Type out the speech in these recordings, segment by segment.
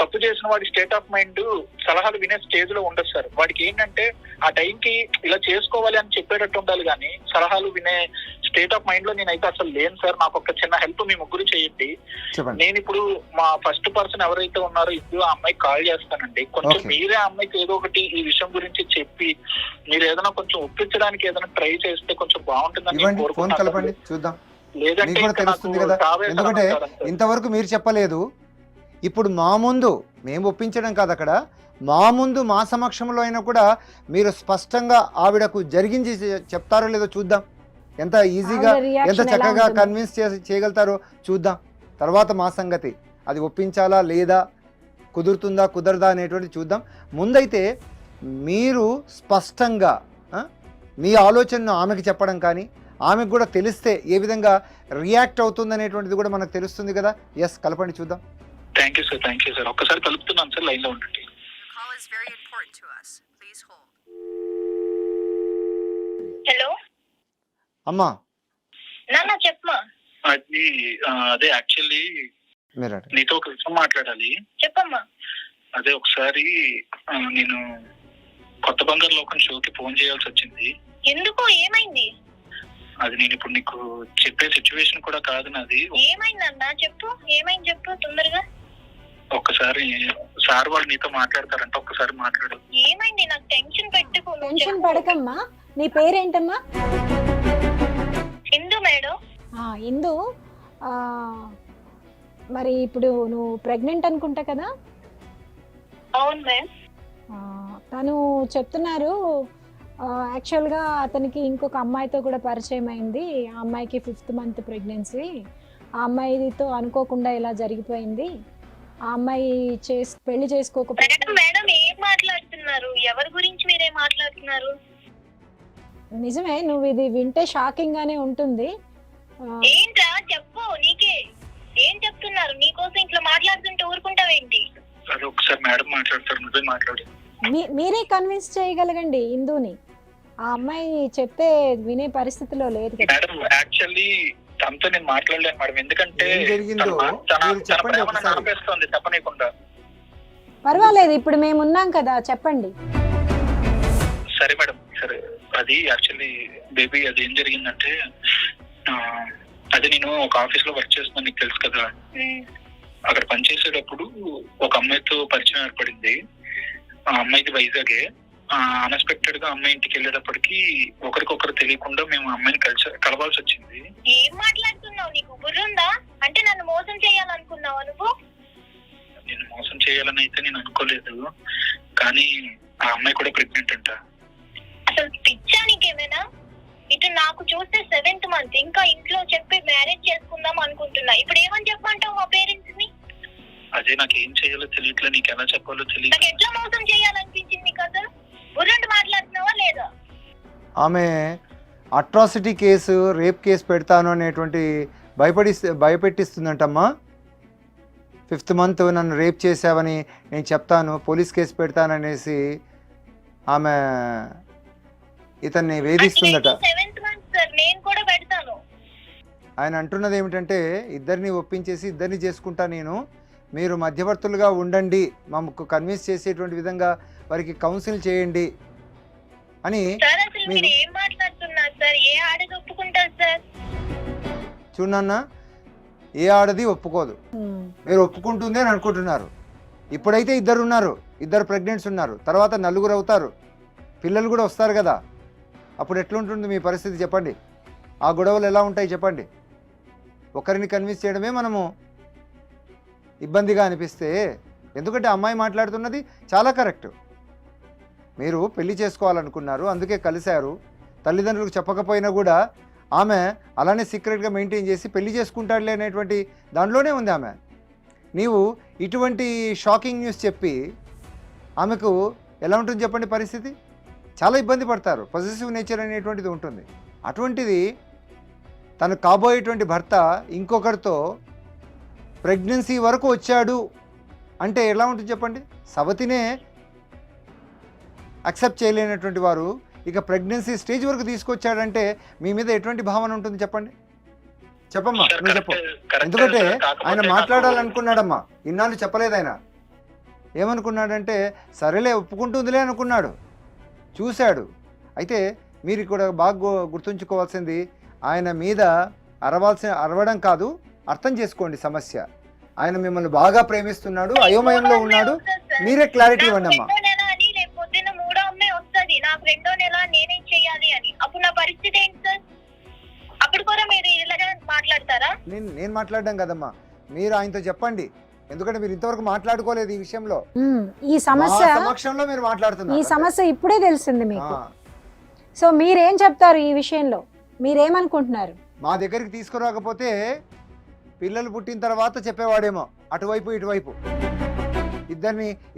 తప్పు చేసిన వాడి స్టేట్ ఆఫ్ మైండ్ సలహాలు వినే స్టేజ్ లో ఉండదు సార్. వాడికి ఏంటంటే ఆ టైంకి ఇలా చేసుకోవాలి అని చెప్పేటట్టు ఉండాలి, కానీ సలహాలు వినే స్టేట్ ఆఫ్ మైండ్ లో నేనైతే అసలు లేను సార్. నాకు ఒక చిన్న హెల్ప్ మీ ముగ్గురు చేయండి. నేను ఇప్పుడు మా ఫస్ట్ పర్సన్ ఎవరైతే ఉన్నారో ఇప్పుడు ఆ అమ్మాయికి కాల్ చేస్తానండి. కొంచెం మీరే ఆ అమ్మాయికి ఏదో ఒకటి ఈ విషయం గురించి చెప్పి మీరు ఏదైనా కొంచెం ఒప్పించడానికి ఏదైనా ట్రై చేస్తే కొంచెం బాగుంటుందని కలపండి చూద్దాం. లేదంటే తెలుస్తుంది కదా, ఎందుకంటే ఇంతవరకు మీరు చెప్పలేదు. ఇప్పుడు మా ముందు మేము ఒప్పించడం కాదు, అక్కడ మా ముందు మా సమక్షంలో అయినా కూడా మీరు స్పష్టంగా ఆవిడకు జరిగించి చెప్తారో లేదో చూద్దాం. ఎంత ఈజీగా ఎంత చక్కగా కన్విన్స్ చేయగలుగుతారో చూద్దాం. తర్వాత మా సంగతి, అది ఒప్పించాలా లేదా, కుదురుతుందా కుదరదా అనేటువంటి చూద్దాం. ముందైతే మీరు స్పష్టంగా మీ ఆలోచనను ఆమెకి చెప్పడం కానీ, ఆమెకు కూడా తెలిస్తే ఏ విధంగా రియాక్ట్ అవుతుంది అనేటువంటిది కూడా మనకు తెలుస్తుంది కదా. ఎస్, కలపండి చూద్దాం. Thank you sir. ఒక్కసారి కలుపుతున్నాను సార్, లైన్ లో ఉండండి. హలో అమ్మా. నాన్న చెప్పమా. అదే యాక్చువల్లీ నీతో ఒక విషయం మాట్లాడాలి. చెప్పమ్మా. అదే ఒకసారి నేను కొత్త బంగారు లోకం షోకి ఫోన్ చేయాల్సి వచ్చింది. ఎందుకు, ఏమైంది? అది నేను ఇప్పుడు నీకు చెప్పే సిచ్యువేషన్ కూడా కాదు నాది. ఏమైందన్నా చెప్పు, ఏమైంది చెప్పు తొందరగా. ఒక్కసారి సార్ వాళ్ళు నీతో మాట్లాడతారంట, ఒక్కసారి మాట్లాడు. ఏమైంది? నాకు టెన్షన్ పెట్టుకో. టెన్షన్ పడకమ్మా. నీ పేరేంటమ్మా? ఇందు మేడం. ఇందు, మరి ఇప్పుడు నువ్వు ప్రెగ్నెంట్ అనుకుంటా కదా? అవును మేడం. తను చెప్తున్నారు యాక్చువల్గా అతనికి ఇంకొక అమ్మాయితో కూడా పరిచయం అయింది. ఆ అమ్మాయికి 5th month ప్రెగ్నెన్సీ. ఆ అమ్మాయితో అనుకోకుండా ఇలా జరిగిపోయింది. ఆ అమ్మాయి పెళ్లి చేసుకోకపోతే. మేడం ఏం మాట్లాడుతున్నారు? ఎవరి గురించి మీరేం మాట్లాడుతున్నారు? నిజమే, నువ్వు ఇది వింటే షాకింగ్ గానే ఉంటుంది. ఏంట్రా చెప్పు, నీకే ఏం చెప్తున్నారు? నీకోసం ఇట్లా మాట్లాడుతుంటే ఊరుకుంటావేంటి? ఒకసారి మేడం మాట్లాడతారు, నువ్వే మాట్లాడు. మీరే కన్విన్స్ చేయగలగండి ఇందుని. ఆ అమ్మాయి చెప్తే వినే పరిస్థితిలో లేదు. మేడం యాక్చువల్లీ తనతో నేను మాట్లాడలేను మేడం, ఎందుకంటే చెప్పనీయకుండా. పర్వాలేదు, ఇప్పుడు మేము ఉన్నాం కదా, చెప్పండి. సరే మేడం, సరే. అది యాక్చువల్లీ బేబీ అది ఏం జరిగిందంటే, అది నేను ఒక ఆఫీస్ లో వర్క్ చేస్తున్నాను, నీకు తెలుసు కదా. అక్కడ పనిచేసేటప్పుడు ఒక అమ్మాయితో పరిచయం ఏర్పడింది. ఆ అమ్మాయిది వైజాగే. అన్ఎక్స్పెక్టెడ్ గా అమ్మాయి ఇంటికి వెళ్ళేటప్పటికి ఒకరికొకరు తెలియకుండా మేము అమ్మాయిని కలవాల్సి వచ్చింది. ఏం మాట్లాడుతున్నావు? నీకు బుర్రుందా? అంటే నన్ను మోసం చేయాలనుకున్నావా నువ్వు? నేను మోసం చేయాలని అయితే నేను అనుకోలేదు, కానీ ఆ అమ్మాయి కూడా ప్రెగ్నెంట్ అంట. అసలు పిచ్చా నీకేమైనా? ఇటు నాకు చూస్తే 7th month, ఇంకా ఇంట్లో చెప్పి మ్యారేజ్ చేసుకుందాం అనుకుంటున్నా. ఇప్పుడు ఏమని చెప్పమంటావు మా పేరెంట్స్ ని? అదే నాకు ఏం చేయాలో తెలియట్లే, నీకు ఎలా చెప్పాలో తెలియదు. నాకు ఎట్లా మోసం చేయాలనిపించింది కదా? బుర్రండి మాట్లాడుతున్నావా లేదా? ఆమె అట్రాసిటీ కేసు, రేప్ కేసు పెడతాను అనేటువంటి భయపెట్టిస్తుందంటమ్మా. 5th month నన్ను రేప్ చేసావని నేను చెప్తాను, పోలీస్ కేసు పెడతాననేసి ఆమె ఇతన్ని వేధిస్తుందట. 7th month సార్, నేను కూడా పెడతాను. ఆయన అంటున్నది ఏమిటంటే, ఇద్దరిని ఒప్పించేసి ఇద్దరిని చేసుకుంటా నేను, మీరు మధ్యవర్తులుగా ఉండండి, మాకు కన్విన్స్ చేసేటువంటి విధంగా వారికి కౌన్సిల్ చేయండి అని. చూడన్నా, ఏ ఆడది ఒప్పుకోదు. మీరు ఒప్పుకుంటుంది అని అనుకుంటున్నారు. ఇప్పుడైతే ఇద్దరు ఉన్నారు, ఇద్దరు ప్రెగ్నెంట్స్ ఉన్నారు, తర్వాత నలుగురు అవుతారు, పిల్లలు కూడా వస్తారు కదా. అప్పుడు ఎట్లుంటుంది మీ పరిస్థితి చెప్పండి? ఆ గొడవలు ఎలా ఉంటాయి చెప్పండి? ఒకరిని కన్విన్స్ చేయడమే మనము ఇబ్బందిగా అనిపిస్తే, ఎందుకంటే అమ్మాయి మాట్లాడుతున్నది చాలా కరెక్ట్. మీరు పెళ్లి చేసుకోవాలనుకున్నారు, అందుకే కలిశారు. తల్లిదండ్రులకు చెప్పకపోయినా కూడా ఆమె అలానే సీక్రెట్గా మెయింటైన్ చేసి పెళ్లి చేసుకుంటాడులే అనేటువంటి దాంట్లోనే ఉంది ఆమె. నీవు ఇటువంటి షాకింగ్ న్యూస్ చెప్పి ఆమెకు ఎలా ఉంటుంది చెప్పండి పరిస్థితి? చాలా ఇబ్బంది పడతారు. పొసెసివ్ నేచర్ అనేటువంటిది ఉంటుంది. అటువంటిది తను కాబోయేటువంటి భర్త ఇంకొకరితో ప్రెగ్నెన్సీ వరకు వచ్చాడు అంటే ఎలా ఉంటుంది చెప్పండి? సవతినే అక్సెప్ట్ చేయలేనటువంటి వారు ఇక ప్రెగ్నెన్సీ స్టేజ్ వరకు తీసుకొచ్చాడంటే మీ మీద ఎటువంటి భావన ఉంటుంది చెప్పండి? చెప్పమ్మా, నువ్వు చెప్పు. ఎందుకంటే ఆయన మాట్లాడాలనుకున్నాడమ్మా, ఇన్నాళ్ళు చెప్పలేదు ఆయన. ఏమనుకున్నాడంటే సరేలే ఒప్పుకుంటుందిలే అనుకున్నాడు, చూశాడు. అయితే మీరు ఇక్కడ బాగా గుర్తుంచుకోవాల్సింది, ఆయన మీద అరవడం కాదు, అర్థం చేసుకోండి సమస్య. ఆయన మిమ్మల్ని బాగా ప్రేమిస్తున్నాడు, అయోమయంలో ఉన్నాడు, మీరే క్లారిటీ ఇవ్వండి అమ్మా. పొద్దున్న మూడో అమ్మాయి వస్తుంది, నాకు రెండో నెల నేనేం చెయ్యాలి అని, అప్పుడు నా పరిస్థితి ఏంటి సార్? అప్పుడు కూడా మీరు ఇలాగే మాట్లాడతారా? నేను మాట్లాడడం కదమ్మా, మీరు ఆయనతో చెప్పండి, ఎందుకంటే మీరు ఇంతవరకు మాట్లాడుకోలేదు ఈ విషయంలో. ఈ సమస్య సమక్షంలో మీరు మాట్లాడుతున్నారు, ఈ సమస్య ఇప్పుడే తెలిసింది మీకు. సో మీరేం చెప్తారు ఈ విషయంలో, మీరేమనుకుంటున్నారు? మా దగ్గరికి తీసుకురాకపోతే పిల్లలు పుట్టిన తర్వాత చెప్పేవాడేమో, అటువైపు ఇటువైపు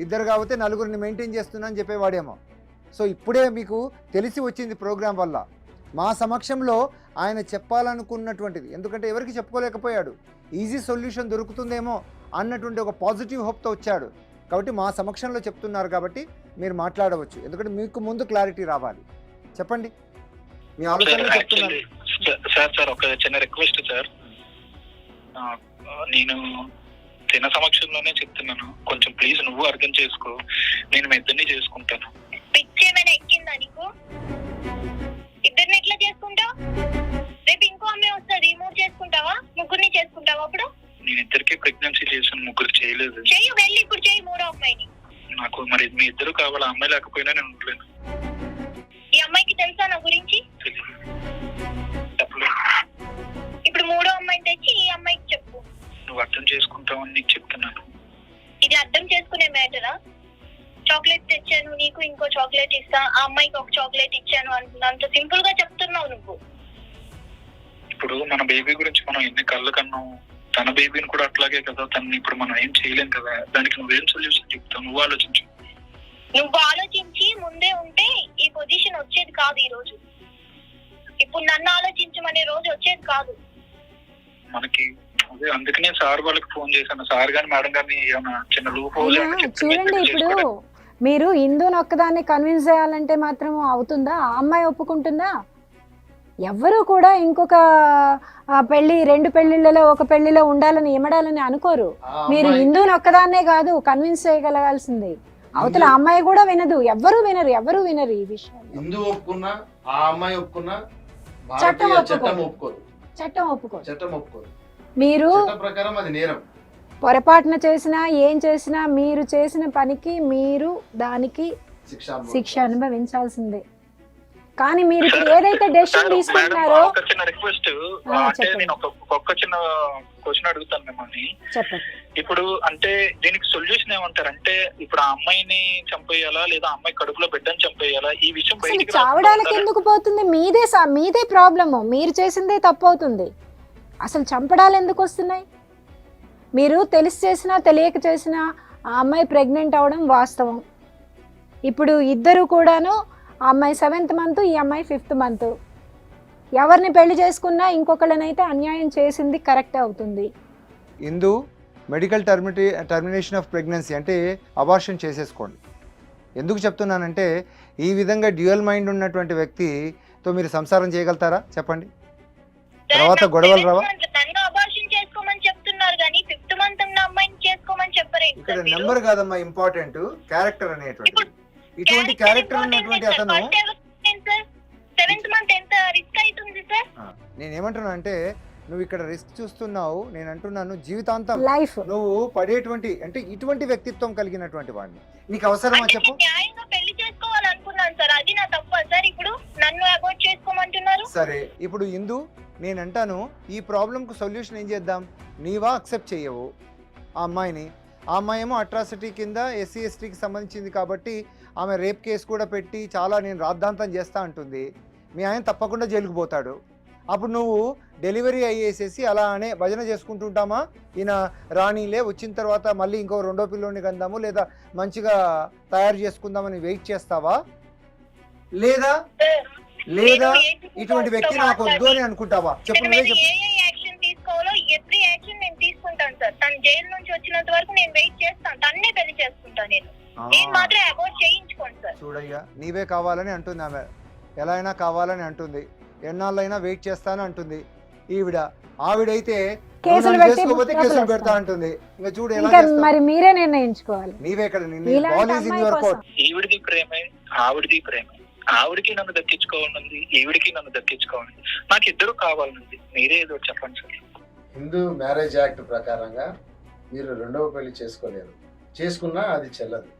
ఇద్దరు కాకపోతే నలుగురిని మెయింటైన్ చేస్తున్నా అని చెప్పేవాడేమో. సో ఇప్పుడే మీకు తెలిసి వచ్చింది ప్రోగ్రాం వల్ల. మా సమక్షంలో ఆయన చెప్పాలనుకున్నటువంటిది, ఎందుకంటే ఎవరికి చెప్పుకోలేకపోయాడు, ఈజీ సొల్యూషన్ దొరుకుతుందేమో అన్నటువంటి ఒక పాజిటివ్ హోప్తో వచ్చాడు. కాబట్టి మా సమక్షంలో చెప్తున్నారు కాబట్టి మీరు మాట్లాడవచ్చు, ఎందుకంటే మీకు ముందు క్లారిటీ రావాలి. చెప్పండి మీ ఆలోచనలు చెప్తున్నారు. సార్ ఒక చిన్న రిక్వెస్ట్ సార్, నేను తిన సమక్షంలోనే చెప్తున్నాను, కొంచెం ప్లీజ్ నువ్వు అర్థం చేసుకో, నేను మీ ఇద్దరిని చేసుకుంటాను. పిచ్చేమైనా ఎక్కిందా నీకు? ఇద్దరిని ఎట్లా చేసుకుంటావు? రేపు ఇంకో అమ్మాయి వస్తుంది, రిమూవ్ చేసుకుంటావా? ముగ్గురిని చేసుకుంటావా? అప్పుడు నేను ఇద్దరికి ప్రెగ్నెన్సీ చేశాను, ముగ్గురు చేయలేదు. చెయ్యి, వెళ్ళి ఇప్పుడు చెయ్యి మూడో అమ్మాయిని. నాకు మరి మీ ఇద్దరు కావాలి, అమ్మాయి లేకపోయినా నేను ఉండలేను. ఈ అమ్మాయికి తెలుసా నా గురించి? ఇప్పుడు మూడో అమ్మాయిని తెచ్చి ఈ అమ్మాయికి చెప్పు. నువ్వు అర్థం చేసుకుంటావని నీకు చెప్తున్నాను. ఇది అర్థం చేసుకునే మ్యాటరా? చాక్లెట్ తెచ్చాను, నీకు ఇంకో చాక్లెట్ ఇస్తా, ఆ అమ్మాయికి ఒక చాక్లెట్ ఇచ్చాను అంత సింపుల్ గా చెప్తున్నావు నువ్వు. ఇప్పుడు మన బేబీ గురించి మనం ఎన్ని కళ్ళు కన్నాము, తన బేబీని కూడా అట్లాగే కదా, తనని ఇప్పుడు మనం ఏం చేయలేం కదా, దానికి నువ్వేం సొల్యూషన్ చెప్తావు? నువ్వు ఆలోచించు. నువ్వు ఆలోచించి ముందే ఉంటే ఈ పొజిషన్ వచ్చేది కాదు ఈ రోజు. ఇప్పుడు నన్ను ఆలోచించమనే రోజు వచ్చేది కాదు మనకి. అదే అందుకనే సార్ వాళ్ళకి ఫోన్ చేశాను, సార్ గాని మేడం గాని ఏమైనా చిన్న లూప్ హోల్ చూడండి, ఇప్పుడు మీరు హిందూని ఒక్కదాన్ని కన్విన్స్ చేయాలంటే మాత్రం అవుతుందా? ఆ అమ్మాయి ఒప్పుకుంటుందా? ఎవ్వరూ కూడా ఇంకొక పెళ్లి, రెండు పెళ్లిళ్ళలో ఒక పెళ్లిలో ఉండాలని ఎమడాలని అనుకోరు. మీరు హిందూని ఒక్కదాన్నే కాదు కన్విన్స్ చేయగలగాల్సింది. అవతల అమ్మాయి కూడా వినదు, ఎవరు వినరు ఈ విషయం. హిందూ ఒప్పుకున్నా, ఆ అమ్మాయి ఒప్పుకున్నా, చట్టం ఒప్పుకోదు. చట్టం ఒప్పుకోదు. మీరు ప్రకారం అది నేరం. పొరపాటున చేసినా ఏం చేసినా మీరు చేసిన పనికి మీరు దానికి శిక్ష అనుభవించాల్సిందే. కానీ మీరు ఇప్పుడు ఏదైతే డెసిషన్ తీసుకుంటున్నారో, చిన్న రిక్వెస్ట్ అంటే నేను ఒక చిన్న క్వశ్చన్ అడుగుతాను మిమ్మల్ని. చెప్పండి. ఇప్పుడు అంటే దీనికి సొల్యూషన్ ఏమంటారు? అంటే ఇప్పుడు ఆ అమ్మాయిని చంపేయాలా లేదా అమ్మాయి కడుపులో బిడ్డని చంపేయాలా? ఈ విషయం బయటికి చావడానికి ఎందుకు పోతుంది? మీదే ప్రాబ్లము, మీరు చేసిందే తప్పు అవుతుంది. అసలు చంపడాలు ఎందుకు వస్తున్నాయి? మీరు తెలిసి చేసినా తెలియక చేసినా ఆ అమ్మాయి ప్రెగ్నెంట్ అవడం వాస్తవం. ఇప్పుడు ఇద్దరు కూడాను, ఆ అమ్మాయి 7th మంత్, ఈ అమ్మాయి 5th మంత్. ఎవరిని పెళ్లి చేసుకున్నా ఇంకొకళ్ళనైతే అన్యాయం చేసింది కరెక్ట్ అవుతుంది. ఇందు మెడికల్ టర్మినేషన్ ఆఫ్ ప్రెగ్నెన్సీ అంటే అబార్షన్ చేసేసుకోండి. ఎందుకు చెప్తున్నానంటే ఈ విధంగా డ్యూయల్ మైండ్ ఉన్నటువంటి వ్యక్తితో మీరు సంసారం చేయగలుగుతారా చెప్పండి? తర్వాత గొడవలు రావా? నన్ను అబార్షన్ చేసుకోమని చెప్తున్నారు కానీ 5th మంత్ ఉన్న అమ్మాయిని చేసుకోమని చెప్పరేంటి? ఇక్కడ నెంబర్ కాదమ్మా ఇంపార్టెంట్, క్యారెక్టర్ అనేటువంటి. ఇటువంటి క్యారెక్టర్ ఉన్నటువంటి అతను 7th మంత్ ఎంత రిస్క్ అవుతుంది సార్? నేనేమంటున్నా అంటే నువ్వు ఇక్కడ రిస్క్ చూస్తున్నావు, నేను అంటున్నాను జీవితాంతం లైఫ్ నువ్వు పడేటువంటి అంటే ఇటువంటి వ్యక్తిత్వం కలిగినటువంటి వాడిని నీకు అవసరమా చెప్పు? న్యాయంగా పెళ్లి చేసుకోవాలనుకున్నాను సార్, అది నా తప్ప సార్? ఇప్పుడు నన్ను అబార్ట్ చేసుకోమంటున్నారు. సరే, ఇప్పుడు ఇందు నేను అంటాను ఈ ప్రాబ్లంకు సొల్యూషన్ ఏం చేద్దాం? నీవా అక్సెప్ట్ చేయవు ఆ అమ్మాయిని, ఆ అమ్మాయి ఏమో అట్రాసిటీ కింద SC STకి సంబంధించింది కాబట్టి ఆమె రేప్ కేసు కూడా పెట్టి చాలా నేను రాద్ధాంతం చేస్తా అంటుంది. మీ ఆయన తప్పకుండా జైలుకు పోతాడు. అప్పుడు నువ్వు డెలివరీ అయ్యేసేసి అలానే భజన చేసుకుంటుంటామా? ఈయన రాణిలే వచ్చిన తర్వాత మళ్ళీ ఇంకో రెండో పిల్లోని కందాము లేదా మంచిగా తయారు చేసుకుందామని వెయిట్ చేస్తావా? లేదా ఇటువంటి వ్యక్తి నాకు వద్దు అని అనుకుంటావా? చెప్పు, నువ్వే చెప్పు. యాక్షన్ తీసుకోవాలో ఎవ్రీ యాక్షన్ నేను తీసుకుంటాను సార్. తను జైలు నుంచి వచ్చినంత వరకు నేను వెయిట్ చేస్తాను, తన్నే పెళ్లి చేసుకుంటాను నేను మాత్రం అబార్ట్ చేయించుకోండి సార్. చూడయ్యా, నీవే కావాలని అంటుంది ఆమె, ఎలా అయినా కావాలని అంటుంది, ఎన్నాళ్ళైనా వెయిట్ చేస్తాను అంటుంది. ఆవిడైతే కేసులు నన్ను పెట్టి చేసుకోకపోతే కేసులు లోపలేస్తారు. పెడతా అంటుంది. ఇంకా చూడు ఎలా ఇంకా చేస్తావు? మరి మీరే నిర్ణయించుకోవాలి. నీవెక్కడ ఇలాంటి బాల్ ఈజ్ ఇన్ అమ్మాయి యువర్ కోసం. కోర్ట్. ఈవిడిది ప్రేమే, ఆవిడిది ప్రేమే. ఆవిడికి నన్ను దక్కించుకోవాలనుంది, ఈవిడికి నన్ను దక్కించుకోవాలని. నాకు ఇద్దరు కావాలనుంది. మీరే ఏదో చెప్పండి సార్. హిందూ మ్యారేజ్ యాక్ట్ ప్రకారంగా మీరు రెండవ పెళ్లి చేసుకోలేరు. చేసుకున్నా అది చెల్లదు,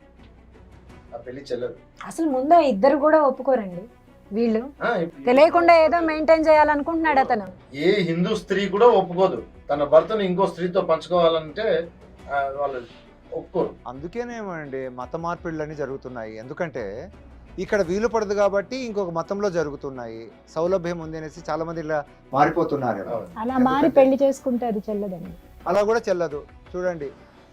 ఆ పెళ్లి చెల్లదు. అసలు ముందు ఇద్దరు కూడా ఒప్పుకోరండి. వీళ్ళు ఇప్పుడు తెలియకుండా ఏదో మెయింటైన్ చేయాలనుకుంటున్నాడు అతను. ఏ హిందూ స్త్రీ కూడా ఒప్పుకోదు తన భర్తను ఇంకో స్త్రీతో పంచుకోవాలంటే వాళ్ళు ఒప్పుకోరు. అందుకేనేమండి మత మార్పిడులన్నీ జరుగుతున్నాయి. ఎందుకంటే ఇక్కడ వీలు పడదు కాబట్టి ఇంకొక మతంలో జరుగుతున్నాయి. సౌలభ్యం ఉంది అనేసి చాలా మంది ఇలా మారిపోతున్నారు. అవును. అలా మారి పెళ్లి చేసుకుంటే అది చెల్లదండి. అలా కూడా చెల్లదు. చూడండి,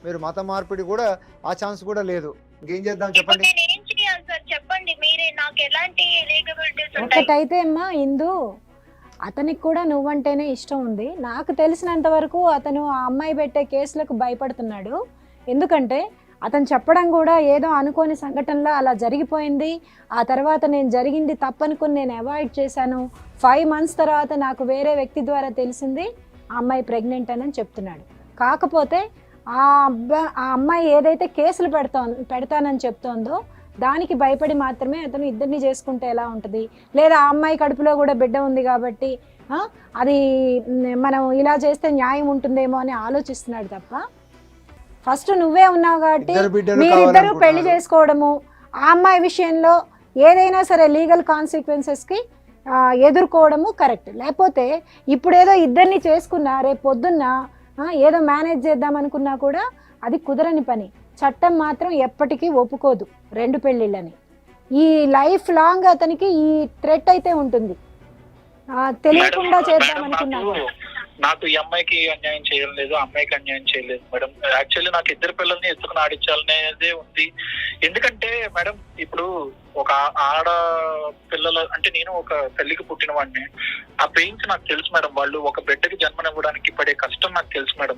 మీరు మత మార్పిడి కూడా ఆ ఛాన్స్ కూడా లేదు. ఇంకేం చేద్దాం ఇప్పుడు చెప్పండి. నేను ఏం చేయాలి సార్ చెప్పండి మీరే. నాకు ఎలాంటి లీగబిలిటీస్ ఉంటాయి? ఒకటైతే అమ్మా ఇందు, అతనికి కూడా నువ్వంటేనే ఇష్టం ఉంది. నాకు తెలిసినంత వరకు అతను ఆ అమ్మాయి పెట్టే కేసులకు భయపడుతున్నాడు. ఎందుకంటే అతను చెప్పడం కూడా ఏదో అనుకోని సంఘటనలో అలా జరిగిపోయింది. ఆ తర్వాత నేను జరిగింది తప్పనుకుని నేను అవాయిడ్ చేశాను. 5 months తర్వాత నాకు వేరే వ్యక్తి ద్వారా తెలిసింది ఆ అమ్మాయి ప్రెగ్నెంట్ అని చెప్తున్నాడు. కాకపోతే ఆ అమ్మాయి ఏదైతే కేసులు పెడతానని చెప్తోందో దానికి భయపడి మాత్రమే అతను ఇద్దరిని చేసుకుంటే ఎలా ఉంటుంది, లేదా ఆ అమ్మాయి కడుపులో కూడా బిడ్డ ఉంది కాబట్టి అది మనం ఇలా చేస్తే న్యాయం ఉంటుందేమో అని ఆలోచిస్తున్నాడు తప్ప, ఫస్ట్ నువ్వే ఉన్నావు కాబట్టి మీరిద్దరూ పెళ్లి చేసుకోవడము, ఆ అమ్మాయి విషయంలో ఏదైనా సరే లీగల్ కాన్సిక్వెన్సెస్కి ఎదుర్కోవడము కరెక్ట్. లేకపోతే ఇప్పుడేదో ఇద్దరిని చేసుకున్నా రేపు పొద్దున్న ఏదో మేనేజ్ చేద్దాం అనుకున్నా కూడా అది కుదరని పని. చట్టం మాత్రం ఎప్పటికీ ఒప్పుకోదు 2 పెళ్ళిళ్ళని. ఈ లైఫ్ లాంగ్ అతనికి ఈ థ్రెట్ అయితే ఉంటుంది. తెలియకుండా చేద్దాం అనుకున్నా కూడా. నాకు ఈ అమ్మాయికి అన్యాయం చేయలేదు, అమ్మాయికి అన్యాయం చేయలేదు మేడం. యాక్చువల్లీ నాకు ఇద్దరు పిల్లల్ని ఎత్తుకుని ఆడించాలనేదే ఉంది. ఎందుకంటే మేడం ఇప్పుడు ఒక ఆడ పిల్లల అంటే నేను ఒక తల్లికి పుట్టిన వాడిని. ఆ పెయిన్స్ నాకు తెలుసు మేడం. వాళ్ళు ఒక బిడ్డకి జన్మనివ్వడానికి పడే కష్టం నాకు తెలుసు మేడం.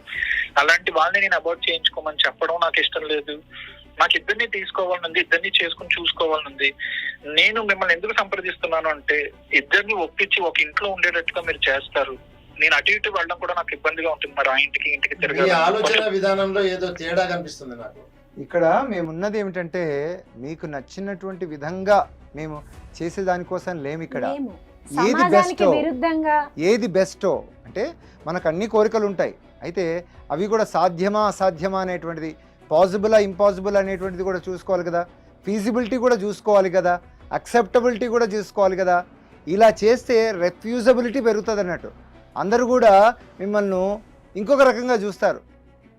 అలాంటి వాళ్ళని నేను అబార్ట్ చేయించుకోమని చెప్పడం నాకు ఇష్టం లేదు. నాకు ఇద్దరిని తీసుకోవాలనుంది, ఇద్దరిని చేసుకుని చూసుకోవాలనుంది. నేను మిమ్మల్ని ఎందుకు సంప్రదిస్తున్నాను అంటే ఇద్దరిని ఒప్పించి ఒక ఇంట్లో ఉండేటట్టుగా మీరు చేస్తారు. నేను అటు ఇటు వెళ్ళడం కూడా నాకు ఇబ్బందిగా ఉంటుంది. మరి ఆ ఇంటికి తిరగాలి. ఆలోచన విధానంలో ఏదో తేడా కనిపిస్తుంది నాకు. ఇక్కడ మేమున్నది ఏమిటంటే మీకు నచ్చినటువంటి విధంగా మేము చేసే దానికోసం లేము. ఇక్కడ ఏది బెస్టో అంటే మనకు అన్ని కోరికలు ఉంటాయి. అయితే అవి కూడా సాధ్యమా అసాధ్యమా అనేటువంటిది, పాసిబులా ఇంపాసిబుల్ అనేటువంటిది కూడా చూసుకోవాలి కదా. ఫీజిబిలిటీ కూడా చూసుకోవాలి కదా, అక్సెప్టబిలిటీ కూడా చూసుకోవాలి కదా. ఇలా చేస్తే రెఫ్యూజబిలిటీ పెరుగుతుంది అన్నట్టు. అందరూ కూడా మిమ్మల్ని ఇంకొక రకంగా చూస్తారు.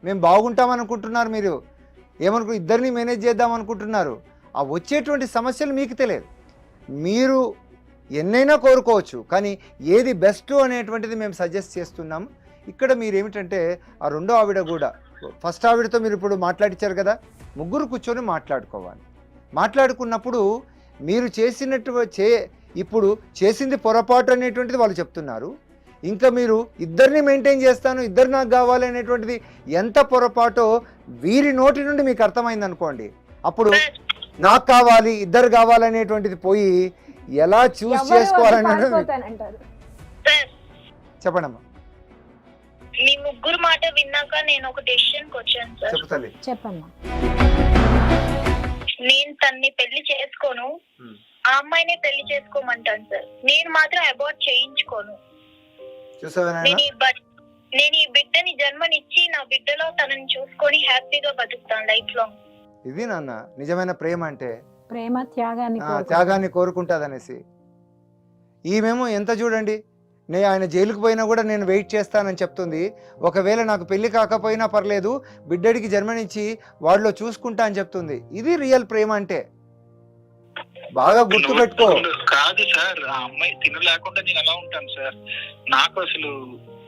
మేము బాగుంటామనుకుంటున్నారు, మీరు ఇద్దరిని మేనేజ్ చేద్దాం అనుకుంటున్నారు. ఆ వచ్చేటువంటి సమస్యలు మీకు తెలియదు. మీరు ఎన్నైనా కోరుకోవచ్చు, కానీ ఏది బెస్ట్ అనేటువంటిది మేము సజెస్ట్ చేస్తున్నాము. ఇక్కడ మీరు ఏమిటంటే ఆ రెండో ఆవిడ కూడా ఫస్ట్ ఆవిడతో మీరు ఇప్పుడు మాట్లాడించారు కదా, ముగ్గురు కూర్చొని మాట్లాడుకోవాలి. మాట్లాడుకున్నప్పుడు మీరు ఇప్పుడు చేసింది పొరపాటు అనేటువంటిది వాళ్ళు చెప్తున్నారు. ఇంకా మీరు ఇద్దరిని మెయింటైన్ చేస్తాను, ఇద్దరు నాకు కావాలి అనేటువంటిది ఎంత పొరపాటో వీరి నోటి నుండి మీకు అర్థమైంది అనుకోండి. అప్పుడు నాకు కావాలి, ఇద్దరు కావాలనేటువంటిది పోయి ఎలా చూస్ చేసుకోవాలనేది చెప్పండమ్మా. మీ ముగ్గురు మాట విన్నాక నేను ఒక డెసిషన్ కి వచ్చాను సార్. చెప్తాలి, చెప్పమ్మా. నేను తన్ని పెళ్లి చేసుకోను, ఆ అమ్మాయినే పెళ్లి చేసుకోమంటాను సార్. నేను మాత్రం అబార్ట్ చేయించుకోను. నేను ఈ బిడ్డని జన్మనిచ్చి నా బిడ్డలో తనని చూసుకొని హ్యాపీగా బతుకుతాను లైఫ్ లాంగ్. ఇది నాన్న నిజమైన ప్రేమ అంటే. ప్రేమ త్యాగాన్ని కోరుకుంటాదనేసి. ఈమెమో ఎంత చూడండి, ఆయన జైలుకు పోయినా కూడా నేను వెయిట్ చేస్తానని చెప్తుంది. ఒకవేళ నాకు పెళ్లి కాకపోయినా పర్లేదు, బిడ్డడికి జన్మనిచ్చి వాడిలో చూసుకుంటా అని చెప్తుంది. ఇది రియల్ ప్రేమ అంటే. బాగా గుర్తు పెట్టుకో. కాదు సార్, ఆ అమ్మాయి తిన లేకుండా నేను ఎలా ఉంటాను సార్? నాకు అసలు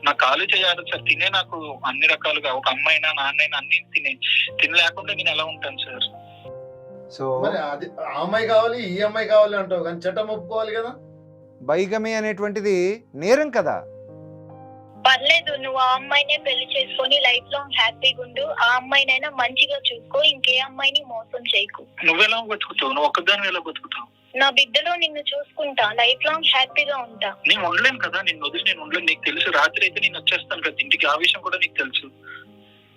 నా కాలు చేయాలి సార్. తినే నాకు అన్ని రకాలుగా, ఒక అమ్మాయినా నాన్నైనా అన్ని తిన లేకుండా నేను ఎలా ఉంటాను సార్? సో అది ఆ అమ్మాయి కావాలి, ఈ అమ్మాయి కావాలి అంటావు, కానీ చట్టం ఒప్పుకోవాలి కదా. బైగమి అనేటువంటిది నేరం కదా. పర్లేదు, నువ్వు ఆ అమ్మాయినే పెళ్లి చేసుకొని లైఫ్ లాంగ్ హ్యాపీగా ఉండు. ఆ అమ్మాయినైనా మంచిగా చూసుకో, ఇంకే అమ్మాయిని మోసం చేయకు. నువ్వెలా బతుకుతావు? నువ్వు ఒక్కదాని ఎలా బతుకుతావు? నా బిడ్డలో నిన్ను చూసుకుంటా, లైఫ్ లాంగ్ హ్యాపీగా ఉంటా. నేను ఉండలేను కదా, నిన్ను వదిలి నేను ఉండలేను. నీకు తెలుసు, రాత్రి అయితే నేను వచ్చేస్తాను కదా ఇంటికి. ఆ విషయం కూడా నీకు తెలుసు.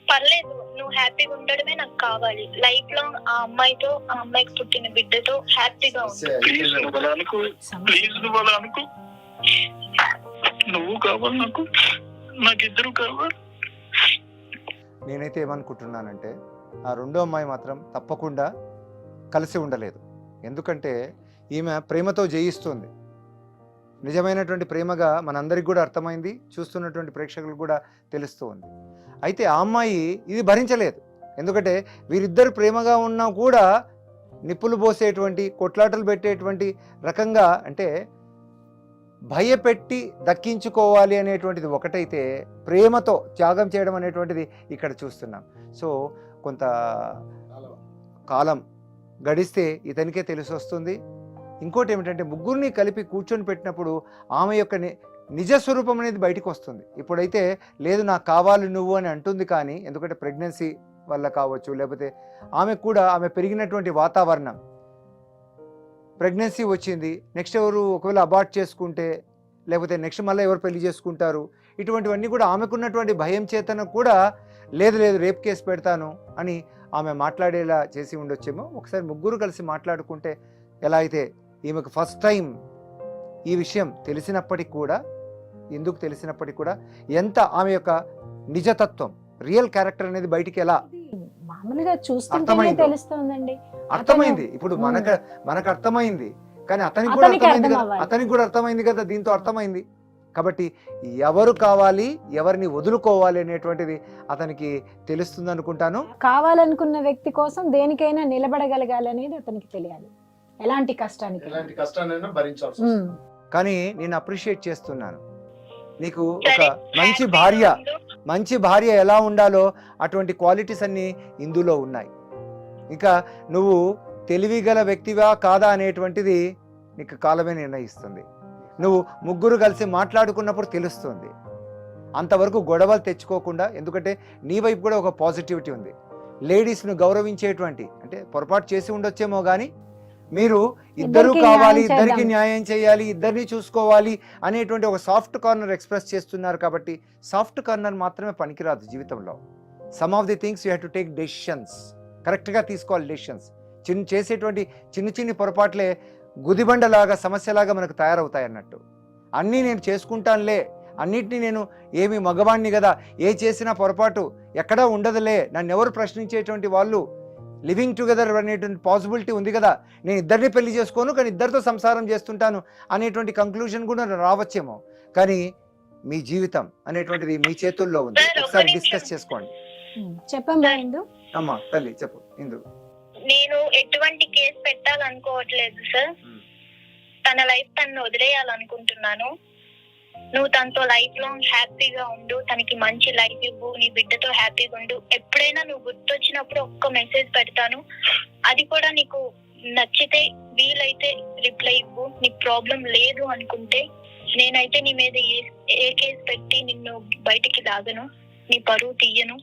పర్లేదు, నువ్వు హ్యాపీగా ఉండడమే నాకు కావాలి. లైఫ్ లాంగ్ ఆ అమ్మాయితో, ఆ అమ్మాయికి పుట్టిన బిడ్డతో హ్యాపీగా ఉంటా. ప్లీజ్ నువ్వు అలా అనుకో, ప్లీజ్ నువ్వు అలా అనుకో. నువ్వు కావాలి నాకు, నాకు ఇద్దరు కావాలి. నేనైతే ఏమనుకుంటున్నానంటే ఆ రెండో అమ్మాయి మాత్రం తప్పకుండా కలిసి ఉండలేదు. ఎందుకంటే ఈమె ప్రేమతో జయిస్తుంది. నిజమైనటువంటి ప్రేమగా మనందరికి కూడా అర్థమైంది, చూస్తున్నటువంటి ప్రేక్షకులకు కూడా తెలుస్తూ ఉంది. అయితే ఆ అమ్మాయి ఇది భరించలేదు. ఎందుకంటే వీరిద్దరు ప్రేమగా ఉన్నా కూడా నిప్పులు పోసేటువంటి, కొట్లాటలు పెట్టేటువంటి రకంగా, అంటే భయపెట్టి దక్కించుకోవాలి అనేటువంటిది ఒకటైతే, ప్రేమతో త్యాగం చేయడం అనేటువంటిది ఇక్కడ చూస్తున్నాం. సో కొంత కాలం గడిస్తే ఇతనికే తెలిసి వస్తుంది. ఇంకోటి ఏమిటంటే ముగ్గురిని కలిపి కూర్చొని పెట్టినప్పుడు ఆమె యొక్క నిజ స్వరూపం అనేది బయటకు వస్తుంది. ఇప్పుడైతే లేదు నాకు కావాలి నువ్వు అని అంటుంది, కానీ ఎందుకంటే ప్రెగ్నెన్సీ వల్ల కావచ్చు, లేకపోతే ఆమె కూడా ఆమె పెరిగినటువంటి వాతావరణం, ప్రెగ్నెన్సీ వచ్చింది, నెక్స్ట్ ఎవరు ఒకవేళ అబార్ట్ చేసుకుంటే, లేకపోతే నెక్స్ట్ మళ్ళీ ఎవరు పెళ్లి చేసుకుంటారు, ఇటువంటివన్నీ కూడా ఆమెకున్నటువంటి భయం చేతన కూడా లేదు రేప్ కేసు పెడతాను అని ఆమె మాట్లాడేలా చేసి ఉండొచ్చేమో. ఒకసారి ముగ్గురు కలిసి మాట్లాడుకుంటే ఎలా అయితే ఈమెకు ఫస్ట్ టైం ఈ విషయం తెలిసినప్పటికీ కూడా, ఎందుకు తెలిసినప్పటికీ కూడా ఎంత ఆమె యొక్క నిజతత్వం, రియల్ క్యారెక్టర్ అనేది బయటికి ఎలా మామూలుగా చూస్తుంటే తెలుస్తుందండి. అర్థమైంది. ఇప్పుడు మనకు అర్థమైంది, కానీ అతనికి కూడా అర్థమైంది కదా, అతనికి కూడా అర్థమైంది కదా, దీంతో అర్థమైంది. కాబట్టి ఎవరు కావాలి, ఎవరిని వదులుకోవాలి అనేటువంటిది అతనికి తెలుస్తుంది అనుకుంటాను. కావాలనుకున్న వ్యక్తి కోసం దేనికైనా నిలబడగలగాలి అనేది అతనికి తెలియాలి, ఎలాంటి కష్టాన్నైనా భరించాల్సి. కానీ నేను అప్రిషియేట్ చేస్తున్నాను, నీకు ఒక మంచి భార్య ఎలా ఉండాలో అటువంటి క్వాలిటీస్ అన్ని ఇందులో ఉన్నాయి. ఇంకా నువ్వు తెలివిగల వ్యక్తివా కాదా అనేటువంటిది నీకు కాలమే నిర్ణయిస్తుంది. నువ్వు ముగ్గురు కలిసి మాట్లాడుకున్నప్పుడు తెలుస్తుంది. అంతవరకు గొడవలు తెచ్చుకోకుండా, ఎందుకంటే నీ వైపు కూడా ఒక పాజిటివిటీ ఉంది. లేడీస్ను గౌరవించేటువంటి, అంటే పొరపాటు చేసి ఉండొచ్చేమో కానీ మీరు ఇద్దరు కావాలి, ఇద్దరికి న్యాయం చేయాలి, ఇద్దరిని చూసుకోవాలి అనేటువంటి ఒక సాఫ్ట్ కార్నర్ ఎక్స్ప్రెస్ చేస్తున్నారు. కాబట్టి సాఫ్ట్ కార్నర్ మాత్రమే పనికిరాదు జీవితంలో. Some of the things you have to take decisions, కరెక్ట్గా తీసుకోవాలి డెసిషన్స్. చేసేటువంటి చిన్ని పొరపాట్లే గుదిబండలాగా, సమస్యలాగా మనకు తయారవుతాయి అన్నట్టు. అన్నీ నేను చేసుకుంటానులే, అన్నిటినీ నేను ఏమి మగవాణ్ణి కదా, ఏ చేసినా పొరపాటు ఎక్కడా ఉండదులే, నన్ను ఎవరు ప్రశ్నించేటువంటి వాళ్ళు, లివింగ్ టుగెదర్ అనేటువంటి పాసిబిలిటీ ఉంది కదా, నేను ఇద్దరిని పెళ్లి చేసుకోను కానీ ఇద్దరితో సంసారం చేస్తుంటాను అనేటువంటి కంక్లూజన్ కూడా రావచ్చేమో. కానీ మీ జీవితం అనేటువంటిది మీ చేతుల్లో ఉంది. ఒకసారి డిస్కస్ చేసుకోండి. చెప్పమ్మా ఇందు. అమ్మా తల్లి చెప్పు ఇందు. నేను ఎటువంటి కేసు పెట్టాలనుకోవట్లేదు సార్. తన లైఫ్ తను వదిలేయాలనుకుంటున్నాను. నువ్వు తనతో లైఫ్ లాంగ్ హ్యాపీగా ఉండు, తనకి మంచి లైఫ్ ఇవ్వు, నీ బిడ్డతో హ్యాపీగా ఉండు. ఎప్పుడైనా నువ్వు గుర్తొచ్చినప్పుడు ఒక్క మెసేజ్ పెడతాను, అది కూడా నీకు నచ్చితే వీలైతే రిప్లై ఇవ్వు. నీకు ప్రాబ్లం లేదు అనుకుంటే నేనైతే నీ మీద ఏ కేసు పెట్టి నిన్ను బయటికి లాగను, నీ పరువు తీయను.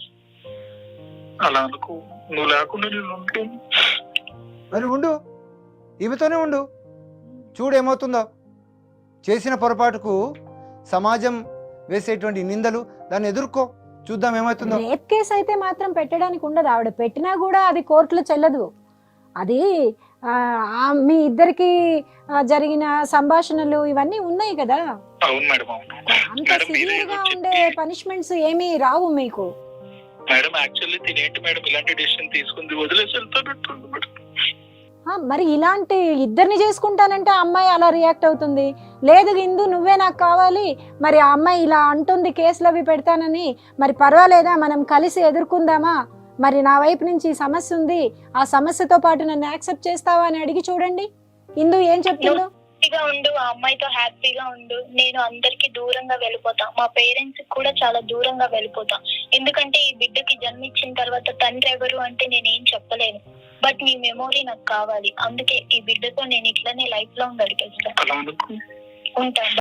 అలా అనుకో, నువ్వు లేకుండా నేను ఉంటాను. మరి ఉండు, ఈమెతోనే ఉండు, చూడేమవుతుందో. చేసిన పొరపాటుకు సమాజం వేసేటువంటి నిందలు, దాన్ని ఎదుర్కో, చూద్దాం ఏమవుతుందో. రేప్ కేసు అయితే మాత్రం పెట్టడానికి ఉండదు. ఆవిడ పెట్టినా కూడా అది కోర్టులో చెల్లదు. అది మీ ఇద్దరికి జరిగిన సంభాషణలు ఇవన్నీ ఉన్నాయి కదా. అవును మేడం, అంత సివియర్ గా ఉండే పనిష్మెంట్స్ ఏమీ రావు మీకు. మేడం యాక్చువల్లీ తినేంటి మేడం ఇలాంటి డిసిషన్ తీసుకుంది, వదిలేసి వెళ్తానట్టుంది మేడం. మరి ఇలాంటి ఇద్దరిని చేసుకుంటానంటే ఆ అమ్మాయి అలా రియాక్ట్ అవుతుంది. లేదు ఇందు నువ్వే నాకు కావాలి, మరి ఆ అమ్మాయి ఇలా అంటుంది కేసులు అవి పెడతానని, మరి పర్వాలేదా మనం కలిసి ఎదుర్కొందామా, మరి నా వైపు నుంచి సమస్య ఉంది, ఆ సమస్యతో పాటు నన్ను యాక్సెప్ట్ చేస్తావా అని అడిగి చూడండి. ఇందు ఏం చెప్తుందో. హ్యాపీగా ఉండు, ఆ అమ్మాయితో హ్యాపీగా ఉండు. నేను అందరికి దూరంగా వెళ్ళిపోతా, మా పేరెంట్స్ కూడా చాలా దూరంగా వెళ్ళిపోతా. ఎందుకంటే ఈ బిడ్డకి జన్మించిన తర్వాత తండ్రి ఎవరు అంటే నేనేం చెప్పలేను. బట్ నీ మెమోరీ నాకు కావాలి. అందుకే ఈ బిడ్డతో నేను ఇట్లనే లైఫ్ లాంగ్ గడిపేస్తాను. ఉంటాను.